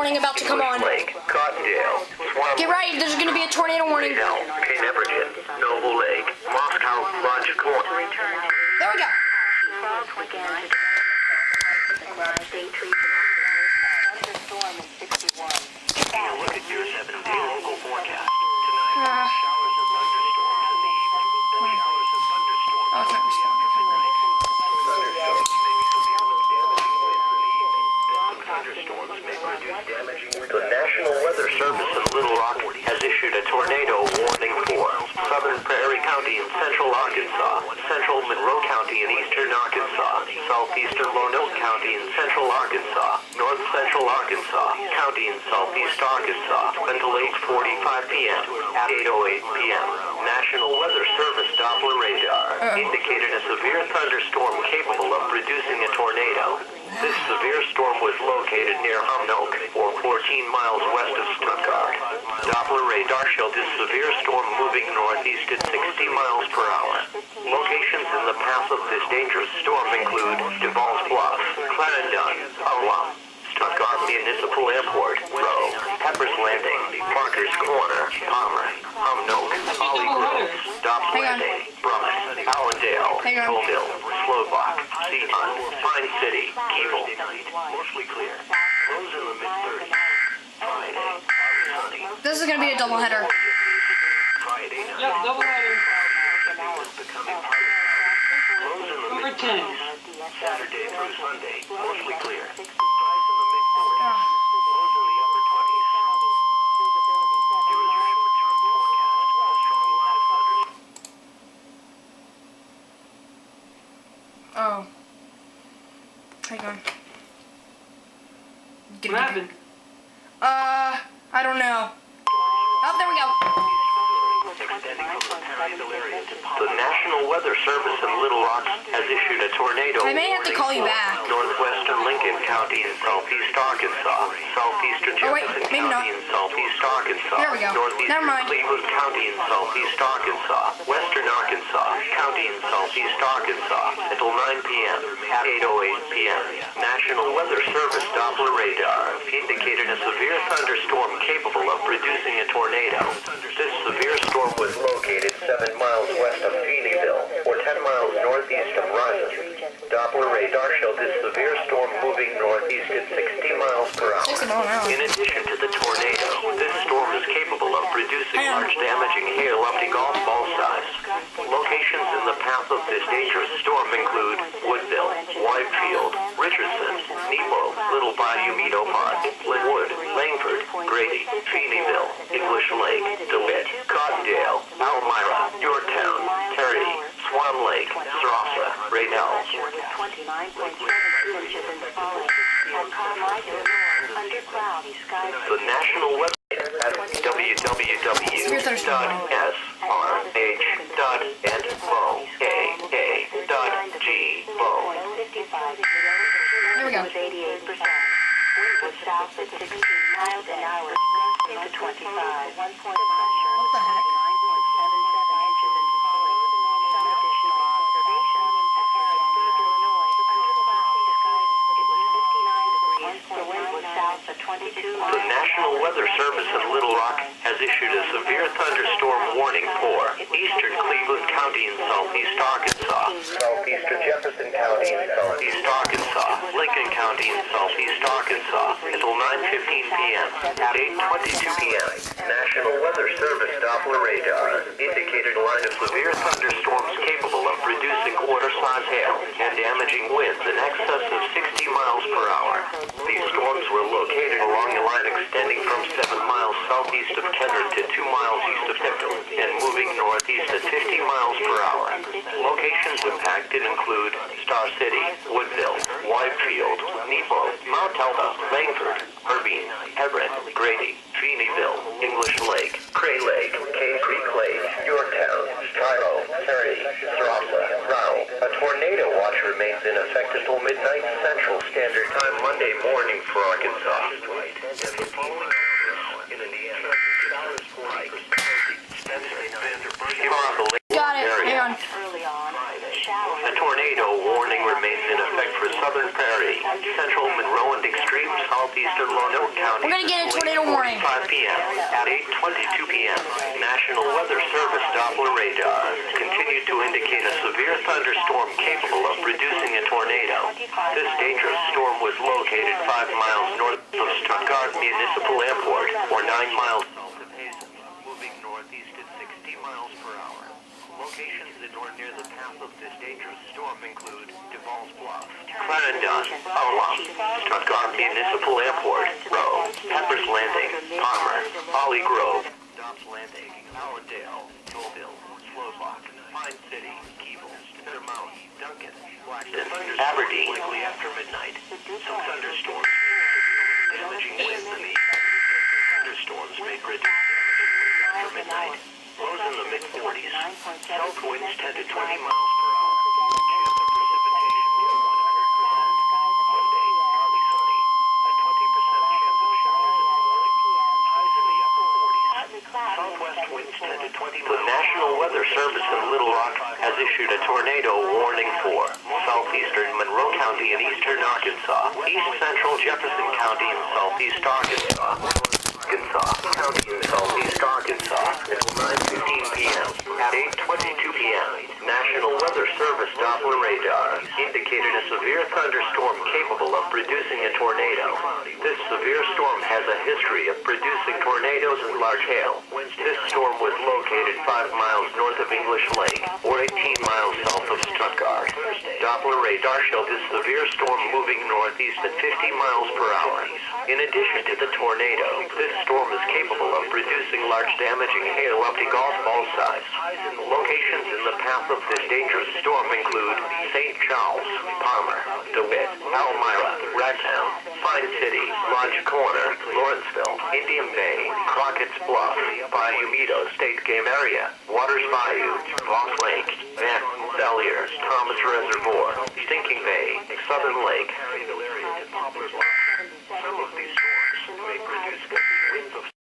warning about to come on. Lake, Cottondale, Swan Get ready, there's going to be a tornado warning. Cambridge, Noble Lake, Moscow, Lodge Corner. There we go. Look at your 7-day local forecast. Tonight, showers of thunderstorms in the evening. Showers of thunderstorms. Oh, it's not responding. Thunderstorms may be severe with damaging winds in the evening. Thunderstorms may produce damaging winds. The National Weather Service in Little Rock has issued a tornado warning for Southern Prairie County in central Arkansas, central Monroe County in eastern Arkansas, southeastern Lonoke County in central Arkansas, north central Arkansas County in southeast Arkansas until 8:45 p.m. At 8:08 p.m. National Weather Service Doppler radar indicated a severe thunderstorm capable of producing a tornado. This severe storm was located near Humnoke, or 14 miles west of Stuttgart. Doppler radar showed this severe storm moving northeast at 60 miles per hour. Locations in the path of this dangerous storm include DeVal's Bluff, Clarendon, Ullum, Stuttgart Municipal Airport, Rowe, Pepper's Landing, Parker's Corner, Palmer, Humnoke, Holly Groves, Dobbs Landing, Brummett, Allendale, Colville, Slovak, Seaton, Pine City, Keeble. Mostly clear. Lows in the mid-30s. Friday, sunny. This is going to be a doubleheader. Friday night. Yep, double header. Becoming harder. Lows in the Number mid-30s. 10. Saturday through Sunday, mostly clear. Highs in the mid-40s. Lows in the upper 20s. Here is your short-term forecast. A strong line of thunderstorms. Oh. Hang on. What happened? I don't know. Oh, there we go. The National Weather Service in Little Rock has issued a tornado I may have to call you back. northwestern Lincoln County in southeast Arkansas, southeastern Oh, wait, Jefferson maybe not. County in southeast Arkansas, There we go. northeastern Never mind. Cleveland County in southeast Arkansas, western Arkansas County in southeast Arkansas until 9 p.m. At 8:08 p.m. National Weather Service Doppler radar indicated a severe thunderstorm capable of producing a tornado. This severe storm was located 7 miles west of Feeneyville, or 10 miles northeast of Ryson. Doppler radar showed this severe storm moving northeast at 60 miles per hour. 60 miles an hour. In addition to the tornado, this storm is capable of producing large damaging hail up to golf ball size. Locations in the path of this dangerous storm include Woodville, Whitefield, Richardson, Nebo, Little Bayou Meadow Park, Linwood, Langford, Grady, Feeneyville, English Lake, DeWitt, Cottondale, Elmira, Yorktown, Terry, Swan Lake, Stroussa, Raynells. The National website at www.srh.noaa.gov. There we go. South at 16 miles an hour into 25. 1 point pressure. What the heck? 9.77 inches into falling. Some additional observation at Harrisburg, Illinois. Under cloudy skies, it was 59 degrees. The wind was south at 22 miles. The National Weather Service in Little Rock has issued a severe thunderstorm warning for eastern Cleveland County in southeast Arkansas, southeastern Jefferson County in southeast Arkansas, Lincoln County in southeast Arkansas until 9:15 p.m. At 8:22 p.m., National Weather Service Doppler radar indicated a line of severe thunderstorms capable of producing quarter-size hail and damaging winds in excess of 60 miles per hour. These storms were located along a line extending from 7 miles southeast of Kenner to 2 miles east of Tipton and moving northeast at 50 miles per hour. Locations impacted include Star City, Woodville, Whitefield, Nebo, Mount Alta, Langford, Urbine, Hebron, Grady, Feeneyville, English Lake, Cray Lake, Cane Creek Lake, Yorktown, Strilo, Terry, Stroussa, Rowe. A tornado watch remains in effect until midnight Central Standard Time Monday morning for Arkansas. And the following in Indiana, showers for Got it. Hang on. Early on, showers. a tornado warning remains in effect for Southern Prairie, Central Monroe, and extreme southeastern Lone Roanoke County. We're gonna get a tornado warning. 5 p.m. At 8:22 p.m., National Weather Service Doppler radar continued to indicate a severe thunderstorm capable of producing a tornado. This dangerous storm was located 5 miles north of Stuttgart Municipal Airport, or 9 miles south of Hazen, moving northeast at 60 miles per hour. Locations that are near the path of this dangerous storm include DeVal's Bluff, Clarendon, Alum, Stuttgart Municipal Airport, Rowe, Pepper's Landing, Palmer, Holly Grove, Dobbs Landing, Allendale, Colville, Slovak, Pine City, Keeble, Intermount, Duncan, Blackton, Aberdeen. Quickly after midnight, some thunderstorms damaging winds in the thunderstorms may produce after midnight. Lows in the mid-40s. South winds 10 to 20 miles per hour. Chance of precipitation 100%. Monday, partly sunny. A 20% chance of showers in the morning. Highs in the upper 40s. Southwest winds 10 to 20 miles. The National Weather Service in Little Rock has issued a tornado warning for southeastern Monroe County and eastern Arkansas, east central Jefferson County and southeast Arkansas. County in southeast Arkansas until 9:15 p.m. At 8:22 p.m., National Weather Service Doppler radar indicated a severe thunderstorm capable of producing a tornado. This severe storm has a history of producing tornadoes and large hail. This storm was located 5 miles north of English Lake, or 18 miles south of Stuttgart. Doppler radar showed this severe storm moving northeast at 50 miles per hour. In addition to the tornado, this storm is capable of producing large damaging hail up to golf ball size. Locations in the path of this dangerous storm include St. Charles, Palmer, DeWitt, Elmira, Ragtown, Pine City, Lodge Corner, Lawrenceville, Indian Bay, Crockett's Bluff, Bayou Meadows State Game Area, Waters Bayou, Voss Lake, Van, Belliers, Thomas Reservoir, Stinking Bay, Southern Lake,